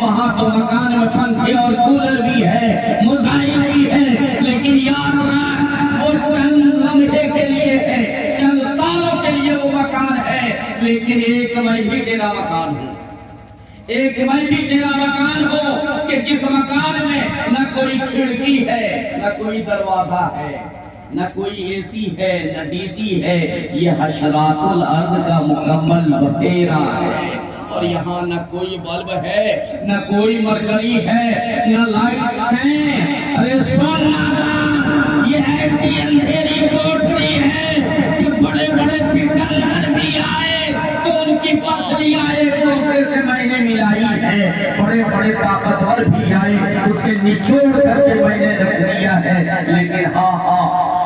وہاں تو مکان میں پنکھے اور کولر بھی ہے، موبائل بھی ہے، لیکن یاد رکھ وہ چند لمحے کے لیے ہے، چند سالوں کے لیے وہ مکان ہے، لیکن ایک میں بھی تیرا مکان ہوں، ایک میں بھی تیرا مکان ہو کہ جس مکان میں نہ کوئی کھڑکی ہے، نہ کوئی دروازہ ہے، نہ کوئی اے سی ہے، نہ ڈی سی ہے، یہ حشرات الارض کا مکمل بسیرا ہے، اور یہاں نہ کوئی بلب ہے، نہ کوئی مرکری ہے، نہ لائٹس ہیں۔ ارے سن نادان، یہ ایسی اندھیری کوٹھری ہے کہ بڑے بڑے سکندر بھی آئے تو ان کی پسلیاں ایک دوسرے سے میں نے ملائی ہے، بڑے بڑے طاقتور بھی آئے اس کے نچوڑ کر کے میں نے رکھ دیا ہے، لیکن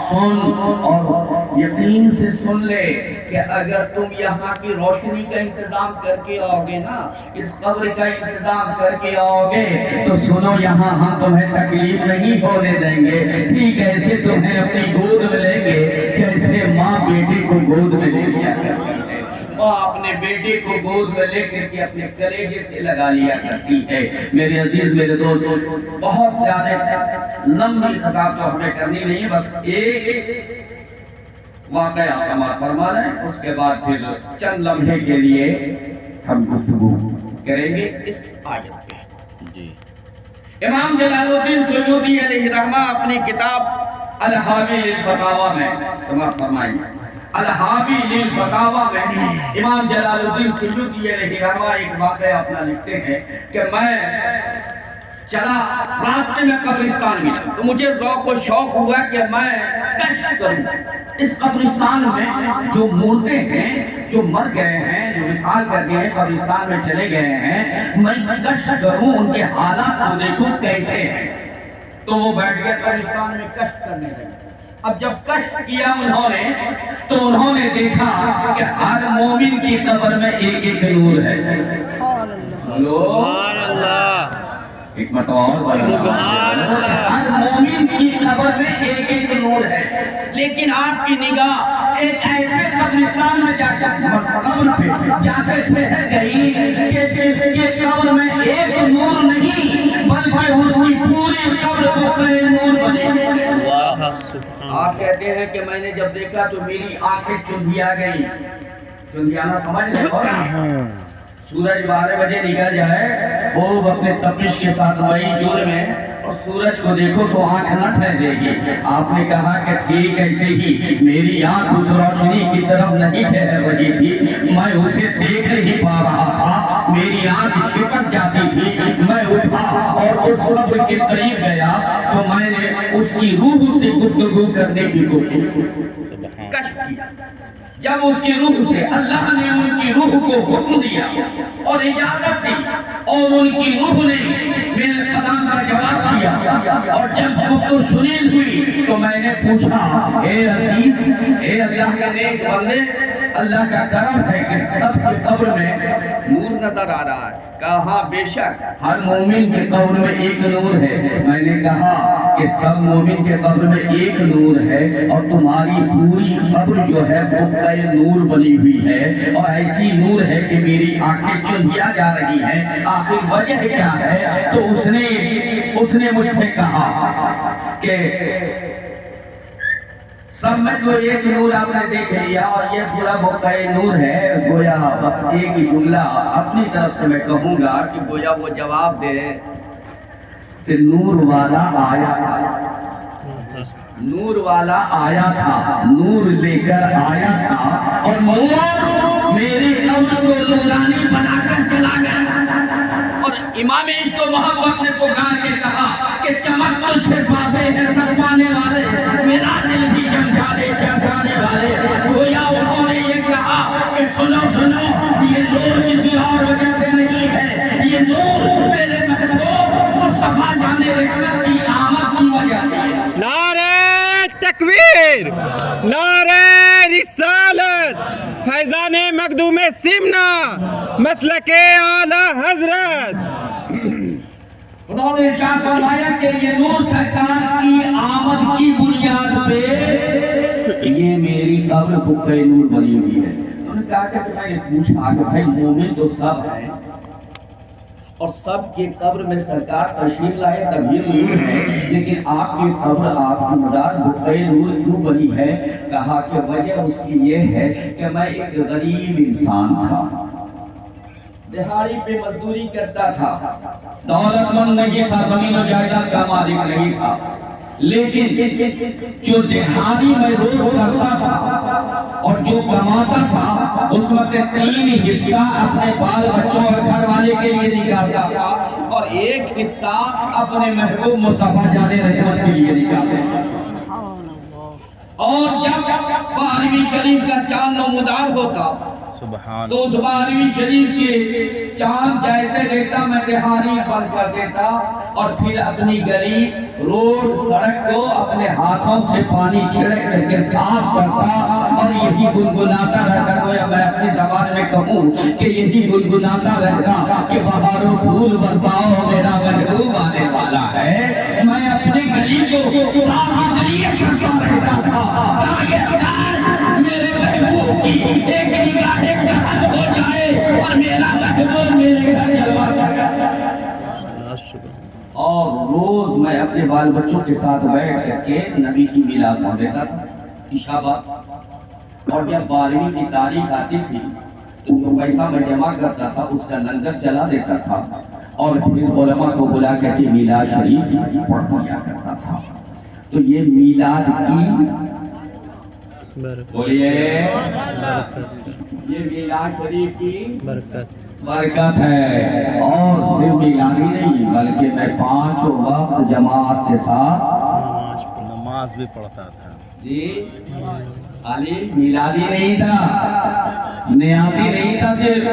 سن اور یقین سے سن لے کہ اگر تم یہاں کی روشنی کا انتظام کر کے آؤ گے نا، اس قبر کا انتظام کر کے آؤ گے تو سنو یہاں ہم تمہیں تکلیف نہیں ہونے دیں گے، ٹھیک ایسے تمہیں اپنی گود میں لیں گے جیسے ماں بیٹی کو گود میں لے لیا کرتی ہے، ماں اپنے بیٹے کو گود میں لے کر کے اپنے کلیجے سے لگا لیا کرتی ہے۔ میرے عزیز میرے دوست، بہت زیادہ لمبی خطاب تو ہمیں کرنی نہیں، بس ایک واقعہ سماعت فرما لیں، اس کے بعد پھر چند لمحے کے لیے ہم گفتگو کریں گے اس آیت پہ۔ امام جلال الدین سیوطی علیہ رحمہ اپنی کتاب الحاوی للفتاوی میں سماعت فرمائیں گے۔ الحاوی للفتاوی میں امام جلال الدین سیوطی علیہ رحمہ ایک واقعہ اپنا لکھتے ہیں کہ میں چلا، راستے میں قبرستان ملا تو مجھے ذوق و شوق ہوا کہ میں کشف کروں اس قبرستان میں جو مردے ہیں، جو مر گئے ہیں، جو وصال کر گئے ہیں، قبرستان میں چلے گئے ہیں، میں کشف کروں ان کے حالات کو دیکھوں کیسے ہیں۔ تو وہ بیٹھ گئے قبرستان میں کشف کرنے لگے۔ اب جب کشف کیا انہوں نے تو انہوں نے دیکھا کہ ہر مومن کی قبر میں ایک ایک نور ہے۔ سبحان اللہ، ایک مرتبہ ہر مومن کی قبر میں ایک ایک نور ہے، لیکن آپ کی نگاہ ایک ایسے قبرستان میں جا کر قبر پہ جا کر ٹھہر گئی کہ جس کے قبر میں ایک نور نہیں بلکہ اس کی پوری قبر کو کئی نور بنے۔ آپ کہتے ہیں کہ میں نے جب دیکھا تو میری آنکھیں چندھیا گئی۔ چندھیانا سمجھ لے سورج 12 بجے نکل جائے خوب اپنے تپش کے ساتھ وہی جون میں اور سورج کو دیکھو تو آنکھ نہ ٹھہرے گی۔ آپ نے کہا کہ ٹھیک ایسے ہی میری آنکھ اس روشنی کی طرف نہیں ٹھہر رہی تھی، میں اسے دیکھ نہیں پا رہا تھا، میری آنکھ چھپک جاتی تھی۔ میں اٹھا اور اس قبر کے قریب گیا تو میں نے اس کی روح سے گفتگو کرنے کی کوشش کی، کشف کیا۔ جب اس کی روح سے اللہ نے ان کی روح کو حکم دیا اور اجازت دی اور ان کی روح نے میرے سلام کا جواب دیا، اور جب گفتگو شنید ہوئی تو میں نے پوچھا، اے عزیز، اے اللہ کے نیک بندے، اللہ کا کرم ہے کہ سب کی قبر میں نور نظر آ رہا ہے۔ کہا ہاں بے شک ہر مومن کے قبر میں ایک نور ہے۔ میں نے کہا کہ سب مومن کے قبر میں ایک نور ہے اور تمہاری پوری قبر جو ہے وہ کئی نور بنی ہوئی ہے اور ایسی نور ہے کہ میری آنکھیں چندھیا جا رہی ہیں، آخر وجہ کیا ہے؟ تو اس نے مجھ سے کہا کہ سب میں تو ایک نور آپ نے دیکھ لیا اور یہ پورا موقع نور ہے، گویا بس ایک ہی جملہ اپنی طرف سے میں کہوں گا کہ گویا وہ جواب دے کہ نور والا آیا تھا، نور والا آیا تھا، نور لے کر آیا تھا اور نور میری قبر کو نورانی بنا کر چلا گیا۔ اور امام عشق و محبت نے پکار کے کہا کہ چمک تجھ سے پاتے ہیں سب پانے والے، میرا دل بھی چمکانے والے۔ گویا انہوں نے یہ کہا کہ سنو سنو، یہ نور کسی اور وجہ سے نہیں ہے، یہ نور میرے محبوب مصطفیٰ جان رحمت کی آمد کی وجہ سے ہے۔ نعرہ تکبیر، نعرہ رسالت، فیضان مخدوم سمنا، مسلک اعلی حضرت۔ انہوں نے ارشاد فرمایا کہ یہ نور سرکار کی آمد کی بنیاد پہ یہ میری قبر کو کئی نور بنی ہوئی ہے۔ انہوں نے کہا کہ میں نے پوچھا کہ بھائی مومن تو سب ہے اور سب کے قبر میں سرکار تشریف لائے تبھی نور ہے، لیکن آپ کی قبر آپ کی مزار بقعہ نور کیوں بنی ہے؟ کہا کہ وجہ اس کی یہ ہے کہ میں ایک غریب انسان تھا، دہاڑی پہ مزدوری کرتا تھا، دولت مند نہیں تھا، زمین و جائیداد کا مالک نہیں تھا، لیکن جو دہاڑی میں روز کرتا تھا اور جو کماتا تھا اس میں سے 3 حصہ اپنے بال بچوں اور گھر والے کے لیے نکالتا تھا اور 1 حصہ اپنے محبوب مصطفیٰ جان رحمت کے لیے نکالتا تھا۔ اور جب 12ویں شریف کا چاند نمودار ہوتا تو اس 12ویں شریف کے چاند جیسے دیتا میں دہاڑی بند کر دیتا اور پھر اپنی گلی روڈ سڑک کو اپنے ہاتھوں سے پانی چھڑک کر کے صاف کرتا اور یہی گنگناتا رہتا۔ گویا میں اپنی زبان میں کہوں کہ یہی گنگناتا رہتا کہ بہاروں پھول برساؤ میرا محبوب آنے والا ہے۔ میں اپنی گلی کو صاف اس لیے کرتا رہتا تھا تاکہ میرے محبوب کی ایک نگاہ رحمت ہو جائے اور میرا محبوب میرے گھر جلوہ کرے۔ اور روز میں اپنے بال بچوں کے ساتھ بیٹھ کر کے نبی کی میلاد پڑھ لیتا تھا عشاء بعد، اور جب 12ویں کی تاریخ آتی تھی تو جو پیسہ میں جمع کرتا تھا اس کا لنگر چلا دیتا تھا اور پھر علماء کو بلا کر کے میلاد شریف پڑھ دیا کرتا تھا۔ تو یہ میلاد کی بولیے یہ میلاد شریف کی برکت ہے، اور صرف میلاد ہی نہیں بلکہ میں 5 وقت جماعت کے ساتھ نماز بھی پڑھتا تھا۔ جی خالی میلادی نہیں تھا، نیازی نہیں تھا، صرف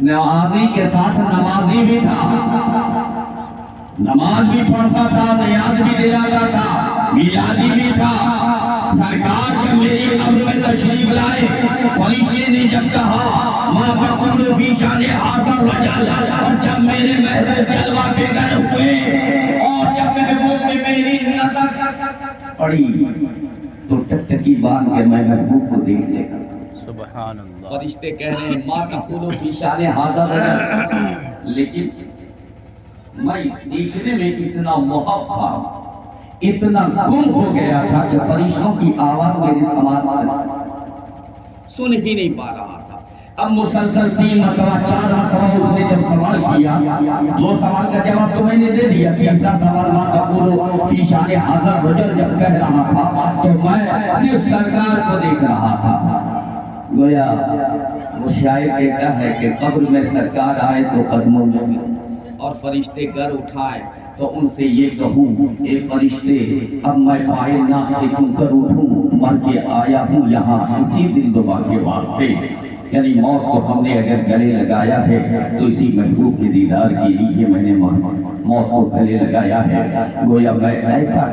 نیازی کے ساتھ نمازی بھی تھا، نماز بھی پڑھتا تھا، نیاز بھی دلاتا تھا، میلادی بھی تھا۔ سرکار جب میری قبر میں تشریف لائے فرشتے نے جب کہا ما تقول فی شان ھذا الرجل، اور جب میرے محبوب جلوہ فگر ہوئے اور جب محبوب پہ میری نظر پڑی تو ٹکٹکی باندھ کے میں محبوب کو دیکھ لے گا۔ سبحان اللہ۔ فرشتے کہہ رہے ہیں ما تقول فی شان ھذا الرجل، لیکن میں دیکھنے میں اتنا محب تھا، اتنا گم ہو گیا تھا کہ فرشتوں کی آواز میری سماعت سے سن ہی نہیں پا رہا تھا۔ اب مسلسل 3 مرتبہ 4 مرتبہ اس نے جب سوال کیا، 2 سوال کا جواب تو میں نے دے دیا، تیسرا سوال ما تقول فی شان ھذا الرجل جب کہہ رہا تھا تو میں صرف سرکار کو دیکھ رہا تھا۔ گویا وہ شاعر کہتا ہے کہ قبر میں سرکار آئے تو قدموں میں اور فرشتے گر اٹھائے تو ان سے یہ کہوں اے فرشتے اب میں پائے نہ سکوں کر اٹھوں، مر کے آیا ہوں یہاں اسی زندگی کے واسطے۔ یعنی موت کو ہم نے اگر گلے لگایا ہے تو اسی محبوب کے دیدار کے لیے میں نے موت کو گلے لگایا ہے۔ گویا میں ایسا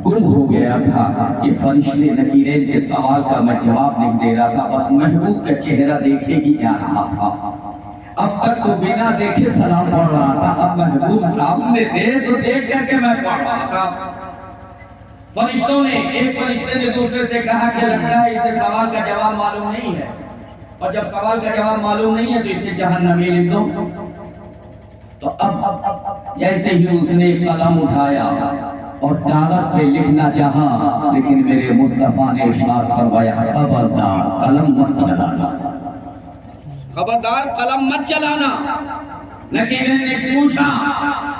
گم ہو گیا تھا کہ فرشتے نکیرین کے سوال کا میں جواب نہیں دے رہا تھا، بس محبوب کا چہرہ دیکھے ہی جا رہا تھا۔ اب تک تو بنا دیکھے سلام پڑھ رہا تھا، اب محبوب سامنے تھے تو دیکھ کر کے میں پڑھ رہا تھا۔ فرشتوں نے ایک فرشتے نے دوسرے سے کہا کہ لگتا ہے اسے سوال کا جواب معلوم نہیں ہے، اور جب سوال کا جواب معلوم نہیں ہے تو اسے جہنمی لکھ دو۔ تو اب جیسے ہی اس نے قلم اٹھایا اور کاغذ پہ لکھنا چاہا، لیکن میرے مصطفیٰ نے ارشاد فرمایا خبردار قلم مت چلانا، خبردار قلم مت چلانا۔ نکیرین نے پوچھا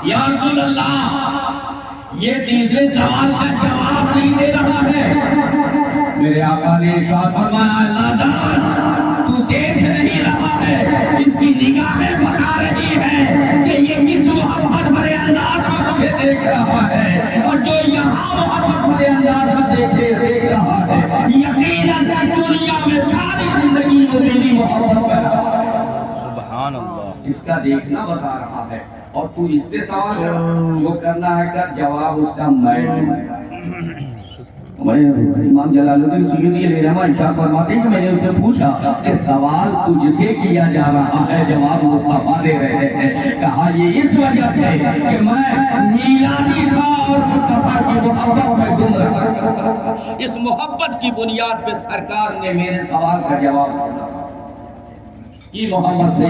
یا رسول اللہ یہ تیسرے سوال کا جواب نہیں دے رہا ہے۔ میرے آقا نے ارشاد فرمایا نادان تو دیکھ نہیں رہا ہے، اس کی نگاہیں بتا رہی ہے کہ یہ کس محبت بھرے انداز میں مجھے دیکھ رہا ہے، اور جو یہاں محبت بھرے انداز میں دیکھ رہا ہے یقیناً دنیا میں ساری زندگی کو میری محبت بنا سبحان اللہ۔ اس کا دیکھنا بتا رہا ہے، اور تو اس سے سوال کر، جو کرنا ہے کر، جواب اس کا میں امام جلال الدین سیوطی علیہ رحمہ ارشاد فرماتے ہیں کہ میں نے اس سے پوچھا کہ سوال تجھ سے کیا جا رہا ہے، جواب مصطفیٰ دے رہے ہیں۔ کہا یہ اس وجہ سے کہ میں میلادی تھا اور مصطفیٰ کی محبت میں گم رہا کرتا تھا، اس محبت کی بنیاد پہ سرکار نے میرے سوال کا جواب دیا۔ کی محمد سے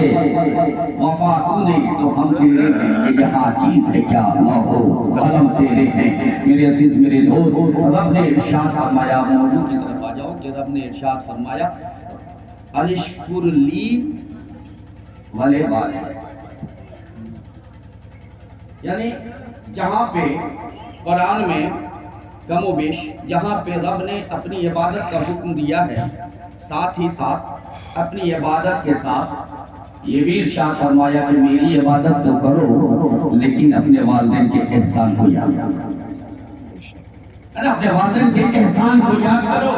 وفا تو نے تو ہم تیرے ہیں کہ یہاں چیز ہے کیا لوہو قلم تیرے ہیں میرے عزیز میرے دوست رب نے ارشاد فرمایا موضوع کی طرف آ جاؤ کہ رب نے ارشاد فرمایا الشکر لی والے والے یعنی جہاں پہ قرآن میں کم و بیش جہاں پہ رب نے اپنی عبادت کا حکم دیا ہے ساتھ ہی ساتھ اپنی عبادت کے ساتھ یہ بھی ارشاد فرمایا کہ میری عبادت تو کرو لیکن اپنے والدین کے احسان کو یاد کرو اپنے والدین کے احسان کو یاد کرو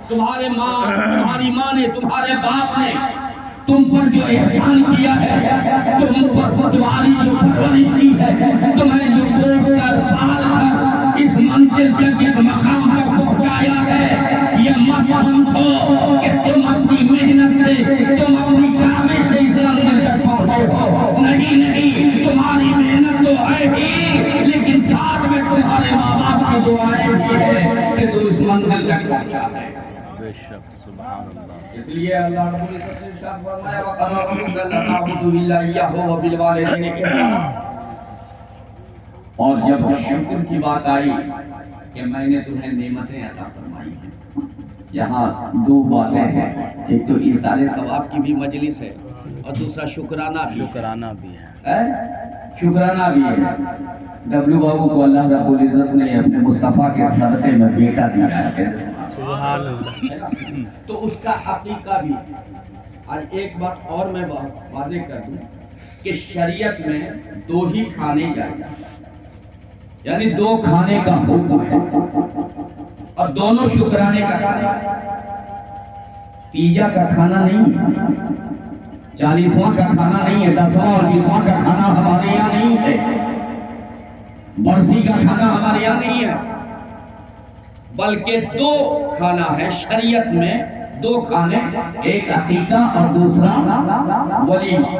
تمہاری ماں نے تمہارے باپ نے تم پر جو احسان کیا ہے تم پر تمہاری جو پرورش کی ہے تمہیں جو پوس کر پال کر اس منزل تک اس مقام پر پہنچایا ہے یہ مت سمجھو کہ تم اپنی محنت سے تم اپنی کاوش سے اس منزل تک پہنچے ہو نہیں تمہاری محنت تو ہے ہی لیکن ساتھ میں تمہارے ماں باپ کی دعائیں بھی ہے کہ تو اس منزل تک پہنچا ہے بے شک سبحان اللہ اس لیے اللہ رب العزت نے ارشاد فرمایا وَقَضَىٰ رَبُّكَ أَلَّا تَعْبُدُوا إِلَّا إِيَّاهُ وَبِالْوَالِدَيْنِ إِحْسَانًا اور جب شکر کی بات آئی کہ میں نے تمہیں نعمتیں عطا فرمائی ہیں یہاں دو باتیں ہیں ایک تو ایصال ثواب کی بھی مجلس ہے اور دوسرا شکرانہ بھی شکرانہ بھی ہے شکرانہ بھی ہے ڈبلو بابو کو اللہ رب العزت نے اپنے مصطفیٰ کے صدقے میں بیٹا دیا ہے سبحان اللہ تو اس کا عقیقہ بھی آج ایک بات اور میں واضح کر دوں کہ شریعت میں دو ہی کھانے جائز ہیں یعنی دو کھانے کا حکم ہے اور دونوں شکرانے کا کھانا تیجا کا کھانا نہیں ہے 40واں کا کھانا نہیں ہے 10واں اور 20واں کا کھانا ہمارے یہاں نہیں ہے برسی کا کھانا ہمارے یہاں نہیں ہے بلکہ دو کھانا ہے شریعت میں دو کھانے ایک عقیقہ اور دوسرا ولیمہ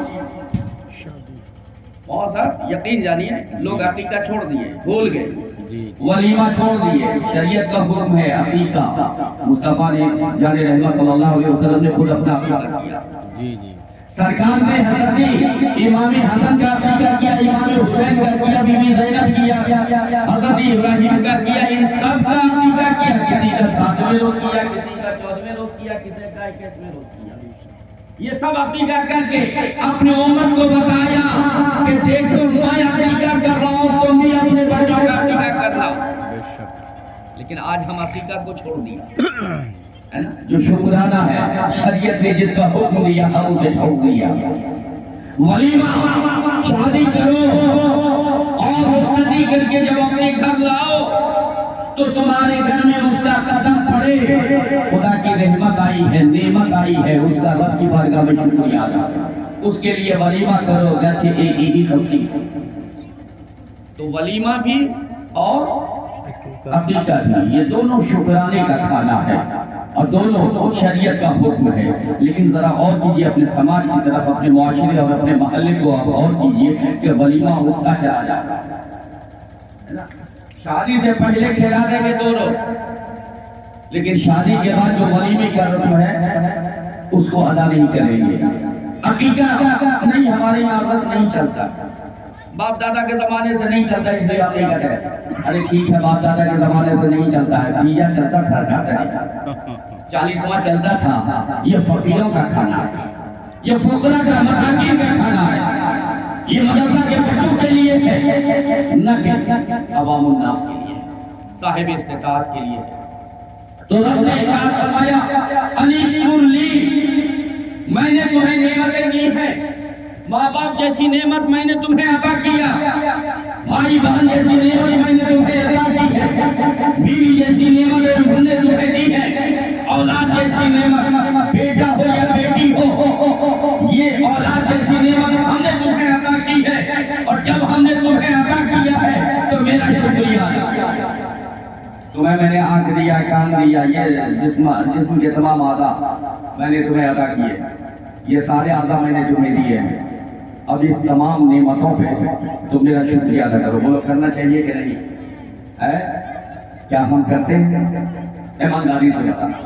بہت صاحب یقین جانیے لوگ عقیقہ چھوڑ دیے بھول گئے ولیمہ چھوڑ دیے شریعت کا حکم ہے عقیقہ مصطفیٰ نے جان رحمت صلی اللہ علیہ وسلم نے خود اپنا عقیقہ کیا سرکار نے حضرت امام حسن کا عقیقہ کیا امام حسین کا کیا بی بی زینب کیا حضرت ابراہیم کا کیا ان سب کا عقیقہ کیا کسی کا 7ویں روز کیا کسی کا 14ویں روز کیا کسی کا 21ویں روز کیا یہ سب عقیقہ کر کے اپنے امت کو بتایا کہ دیکھو میں عقیقہ کر رہا ہوں تم بھی اپنے بچوں کا عقیقہ کرنا لیکن آج ہم عقیقہ کو چھوڑ دیا جو شکرانہ ہے شریعت نے جس کا حکم دیا ہم اسے چھوڑ دیا ولیمہ شادی کرو اور شادی کر کے جب اپنے گھر لاؤ تو تمہارے گھر میں اس کا قدم پڑے خدا کی رحمت آئی ہے نعمت آئی ہے اس کا رب کی بارگاہ میں شکریہ ادا کرو اس کے لیے ولیمہ کرو گرچہ ایک ہی خصی تو ولیمہ بھی اور عقیقہ بھی یہ دونوں شکرانے کا کھانا ہے اور دونوں شریعت کا حکم ہے لیکن ذرا اور کیجئے اپنے سماج کی طرف اپنے معاشرے اور اپنے محلے کو آپ اور کیجئے کہ ولیمہ اٹھتا چلا جاتا ہے شادی سے پہلے کھلا دیں گے 2 روز لیکن شادی کے بعد جو ولیمے کا رسم ہے اس کو ادا نہیں کریں گے عقیقہ نہیں ہمارے یہاں عادت نہیں چلتا باپ دادا کے زمانے سے نہیں چلتا اس لیے آپ نہیں کرتے ارے ٹھیک ہے باپ دادا کے زمانے سے نہیں چلتا ہے تیجا چلتا تھا 40واں چلتا تھا یہ فقیروں کا کھانا ہے یہ فقراء کا مساکین کا کھانا ہے یہ مدرسہ کے بچوں کے لیے ہے نہ کہ عوام الناس کے لیے صاحب استطاعت کے لیے تو رب نے ارشاد فرمایا انشکر لی میں نے تمہیں نعمتیں دی ہیں ماں باپ جیسی نعمت میں نے تمہیں عطا کیا بھائی بہن جیسی نعمت میں نے تمہیں عطا کی ہے بیوی جیسی نعمت ہم نے تمہیں دی ہے اولاد جیسی نعمت بیٹا ہو یا بیٹی ہو یہ اولاد جیسی نعمت ہم نے تمہیں عطا کی ہے اور جب ہم نے تمہیں عطا کیا ہے تو میرا شکریہ تمہیں میں نے آنکھ دیا کان دیا یہ جسم کے تمام اعضاء میں نے تمہیں عطا کیے یہ سارے اعضاء میں نے تمہیں دیے ہیں اب اس تمام نعمتوں پہ تم میرا شکریہ ادا کرو بولو کرنا چاہیے کہ نہیں ہے کیا ہم کرتے ہیں ایمانداری سے بتانا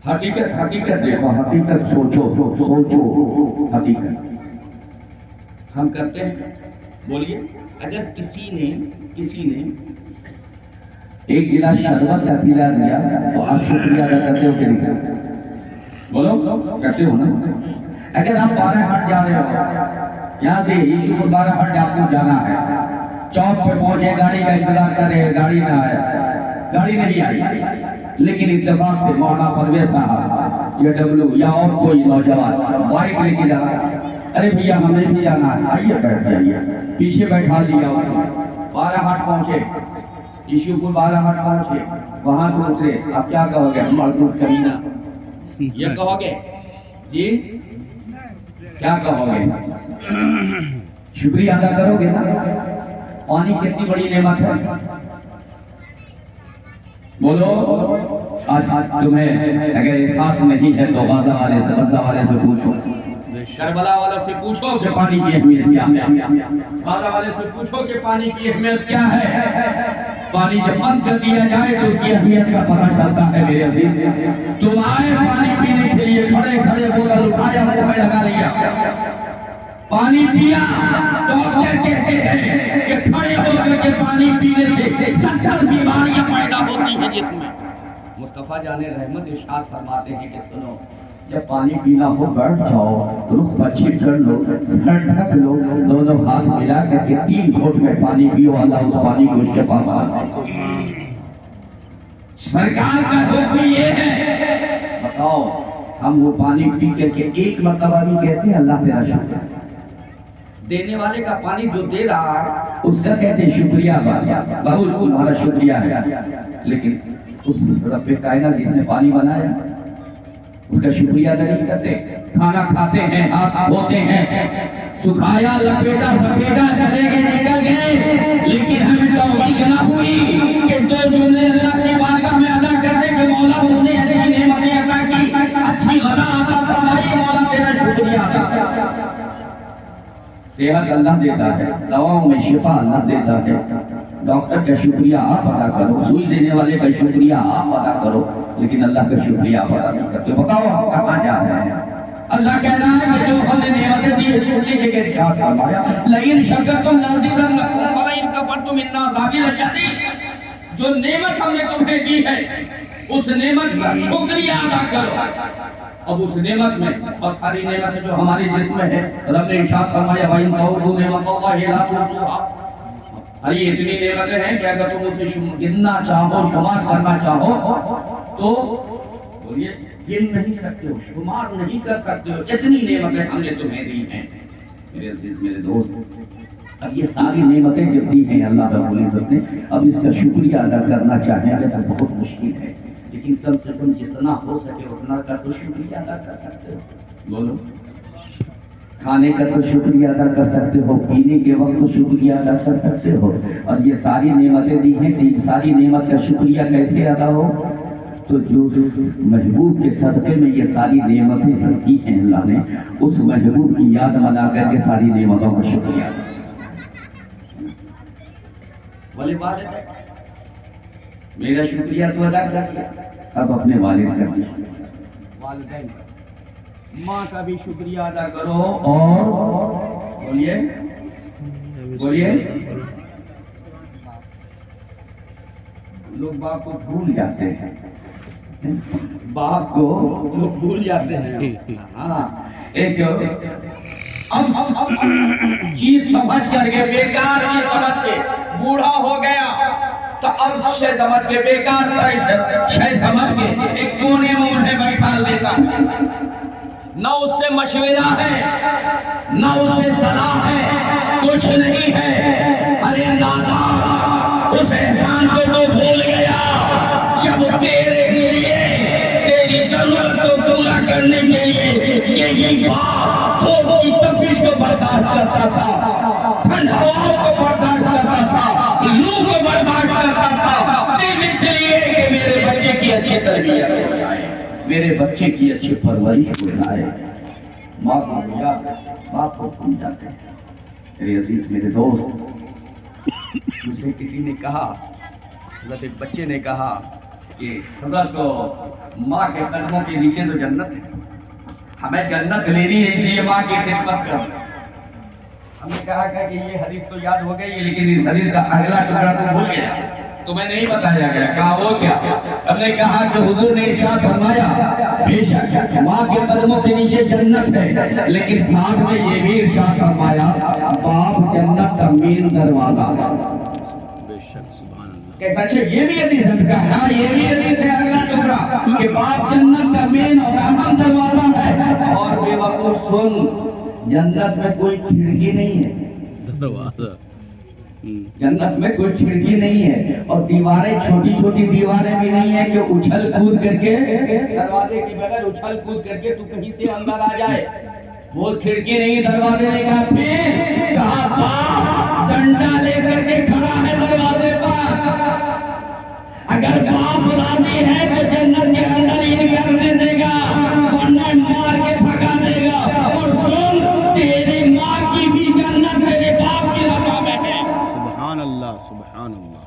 حقیقت دیکھو، حقیقت سوچو، حقیقت ہم کرتے ہیں. بولیے اگر کسی نے ایک گلاس شربت کا پلا دیا تو آپ شکریہ ادا کرتے ہو کہ نہیں؟ بولو کرتے ہو نا. اگر آپ 12 ہٹ جا رہے ہو، یہاں سے عیشی کو 12 ہٹ آپ کو جانا ہے، چوک پہ پہنچے، گاڑی کا انتظار کر رہے ہیں، گاڑی نہ آئے، گاڑی نہیں آئی، لیکن اتفاق سے مولانا پرویز صاحب یا ڈبلو یا اور کوئی نوجوان بائک لے کے جا رہا ہے، ارے بھیا ہمیں بھی جانا ہے، آئیے بیٹھ جائیے، پیچھے بیٹھا لیا اسے. 12 ہٹ پہنچے، عیشی کو 12 ہٹ پہنچے، وہاں سے اترے، آپ کیا کہو گے؟ مردود کمینہ یہ کہو گے؟ جی کیا کہو گے؟ شکریہ ادا کرو گے نا. پانی کتنی بڑی نعمت ہے. بولو آج تمہیں اگر احساس نہیں ہے تو غزہ والے سے پوچھو، کربلا والوں سے پوچھو کہ پانی کی اہمیت کیا ہے. غزہ والے سے پوچھو کہ پانی کی اہمیت کیا ہے. پانی جب بند کر دیا جائے تو اس کی اہمیت کا پتہ چلتا ہے. میرے عزیز تم آئے پانی پینے کے لیے، کھڑے بوتل اٹھایا، منہ میں لگا لیا، پانی پیا. ڈاکٹر کہتے ہیں کہ کھڑے ہو کر کے پانی پینے سے 70 بیماریاں پیدا ہوتی ہیں جسم میں. مصطفیٰ جان رحمت ارشاد فرماتے ہیں کہ سنو، جب پانی پینا ہو بیٹھ جاؤ، رخ پچھل کر لو، سر ڈھک لو، دونوں ہاتھ ملا کر کے 3 گھونٹ میں پانی پیو، اللہ اس پانی کو شفا بنا دے. سرکار کا حکم یہ ہے. بتاؤ ہم وہ پانی پی کر کے ایک مرتبہ بھی کہتے ہیں اللہ تیرا شکر. دینے والے کا پانی جو دے رہا ہے اس کا کہتے ہیں شکریہ بہت تمہارا شکریہ ہے. لیکن اس رب کائنات جس نے پانی بنایا اس کا شکریہ ادا نہیں کرتے. کھانا کھاتے ہیں، ہاتھ دھوتے ہیں، سکھایا، لپیٹا، سپیٹا، چلے گئے، نکل گئے، لیکن ہمیں توفیق نہ ہوئی کہ 2 جملے اللہ کی بارگاہ میں ادا کر دیں کہ مولا تم نے اچھی نعمتیں عطا کی، اچھی غذا عطا فرمائی، مولا تیرا شکریہ ادا. صحت اللہ دیتا ہے، دواؤں میں شفا اللہ دیتا ہے. ڈاکٹر کا شکریہ آپ ادا کرو، سوئی دینے والے کا شکریہ آپ ادا کرو، لیکن اللہ کا شکریہ آپ ادا نہیں کرتے. بتاؤ ہم کہاں جا رہے ہیں؟ اللہ کہہ رہا ہے کہ جو ہم نے نعمتیں دی ہیں اس کی جگہ ارشاد فرمایا لئن شکرتم لازیدنکم ولئن کفرتم ان عذابی لشدید. جو نعمت ہم نے تمہیں دی ہے اس نعمت کا شکریہ ادا کرو. اب اس نعمت میں اور ساری نعمتیں جو ہمارے جسم میں ہے، رب نے ارشاد فرمایا وَإِن تَعُدُّوا نِعْمَتَ اللَّهِ لَا تُحْصُوهَا. ارے اتنی نعمتیں ہیں کہ اگر تم اسے گننا چاہو، شمار کرنا چاہو تو بولیے گن نہیں سکتے ہو، شمار نہیں کر سکتے ہو. اتنی نعمتیں ہم نے تمہیں دی ہیں. میرے عزیز میرے دوست، اب یہ ساری نعمتیں جب دی ہیں اللہ رب العزت نے، اب اس کا شکریہ ادا کرنا چاہیں گے تو بہت مشکل ہے، لیکن کم سے کم جتنا ہو سکے اتنا کا تو شکریہ ادا کر سکتے ہو. بولو کھانے کا تو شکریہ ادا کر سکتے ہو، پینے کے وقت تو شکریہ ادا کر سکتے ہو. اور یہ ساری نعمتیں دی ہیں کہ اس ساری نعمت کا شکریہ کیسے ادا ہو؟ تو جو محبوب کے صدقے میں یہ ساری نعمتیں دی ہیں اللہ نے، اس محبوب کی یاد منا کر کے ساری نعمتوں کا شکریہ ادا. بولے والدین میرا شکریہ تو ادا کر دیا، اب اپنے والد کا بھی والدین ماں کا بھی شکریہ ادا کرو. اور بولیے لوگ باپ کو بھول جاتے ہیں، باپ کو لوگ بھول جاتے ہیں. ہاں ایک اب چیز سمجھ کر کے بیکار چیز سمجھ کے بوڑھا ہو گیا تو اب شے سمجھ کے بیکار شے سمجھ کے ایک کونے میں انہیں بیٹھا دیتا ہے. نہ اس سے مشورہ ہے، نہ اس سے صلاح ہے، کچھ نہیں ہے. ارے دادا اس احسان کو تو بھول گیا جب تیرے لیے تیری ضرورت کو پورا کرنے کے لیے یہ باپ دھوپ کی تپش کو برداشت کرتا تھا، ٹھنڈ ہواؤں کو برداشت کرتا تھا، لو کو برداشت کرتا تھا، صرف اس لیے کہ میرے بچے کی اچھی تربیت ہو جائے، میرے بچے کی اچھی پرورش ہو جائے. ماں کو یاد باپ کو بھول جاتے ہیں. میرے عزیز میرے دوست، اسے کسی نے کہا، حضرت ایک بچے نے کہا کہ حضرت تو ماں کے قدموں کے نیچے تو جنت ہے، ہمیں جنت لینی ہے، اس لیے ماں کی خدمت کر۔ ہم نے کہا کہ یہ حدیث تو یاد ہو گئی، لیکن اس حدیث کا اگلا ٹکڑا تو بھول گیا، تمہیں نہیں بتایا گیا۔ کہا وہ کیا؟ ہم نے کہا کہ حضور نے ارشاد فرمایا بے شک ماں کے قدموں کے نیچے جنت ہے، لیکن ساتھ میں یہ بھی ارشاد فرمایا باپ جنت کا مین دروازہ ہے۔ بے شک سبحان اللہ۔ کیسا اچھا یہ بھی حدیث ہے، ہاں یہ بھی حدیث ہے اگلا ٹکڑا کہ باپ جنت کا مین اور اہم دروازہ ہے۔ اور بے وقوف سن، جنت میں کوئی کھڑکی نہیں ہے، دروازہ جنت میں کوئی کھڑکی نہیں ہے، اور دیواریں چھوٹی چھوٹی دیواریں بھی نہیں ہیں کہ اچھل کود کر کے دروازے کی بغیر اچھل کود کر کے تو کہیں سے اندر آ جائے، وہ کھڑکی نہیں۔ دروازے نے کہا پھر کہا باپ ڈنڈا لے کر کے کھڑا ہے دروازے پر، اگر باپ راضی ہے تو جنت کے اندر یہ کرنے دے گا، ورنہ مار کے بھگا دے گا۔ اور سن، تیرے ماں کی بھی جنت تیرے باپ کی رضا میں ہے۔ سبحان اللہ سبحان اللہ۔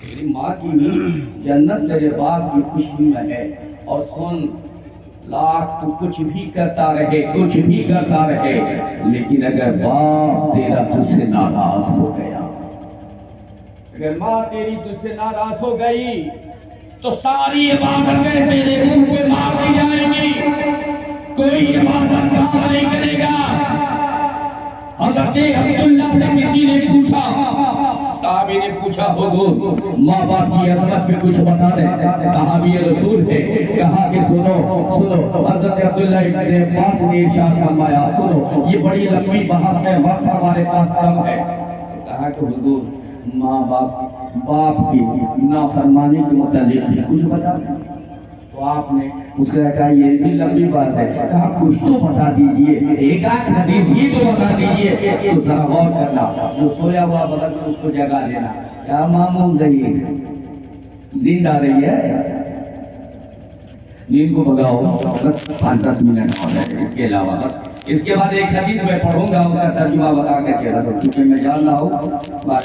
تیری ماں کی بھی جنت تیرے باپ کی خوشی میں ہے۔ اور سن، لاکھ تو کچھ بھی کرتا رہے، کچھ بھی کرتا رہے، لیکن اگر باپ تیرا تجھ سے ناراض ہو گیا، اگر ماں تیری تجھ سے ناراض ہو گئی تو ساری عبادتیں تیرے منہ پہ مار دی جائیں گی، کوئی عبادت کام نہیں کرے گا۔ حضرت عبداللہ سے کسی نے پوچھا، صحابی نے پوچھا حضور ماں باپ کی عظمت پہ کچھ بتا دیں، صحابی رسول ہے، کہا کہ سنو سنو، حضرت عبداللہ ابن عباس نے ارشاد فرمایا سنو، یہ بڑی لمبی بحث ہے، وقت ہمارے پاس کم ہے۔ کہا کہ حضور ماں باپ کی نافرمانی کے متعلق کچھ بتا دیں۔ تو آپ نے اس نے کہا یہ بھی لمبی بات ہے، کہا کچھ تو بتا دیجئے، ایک آدھ حدیث ہی تو بتا دیجئے۔ تو ذرا غور کرنا، جو سویا ہوا بدن میں اس کو جگا دینا۔ کیا معمول ذہین، نیند آ رہی ہے؟ نیند کو بگاؤ، بس 5-10 منٹ ہو جائے، اس کے علاوہ بس۔ اس کے بعد ایک حدیث میں پڑھوں گا، اس کا ترجمہ بتا کر کے رکھو، کیونکہ میں جان رہا ہوں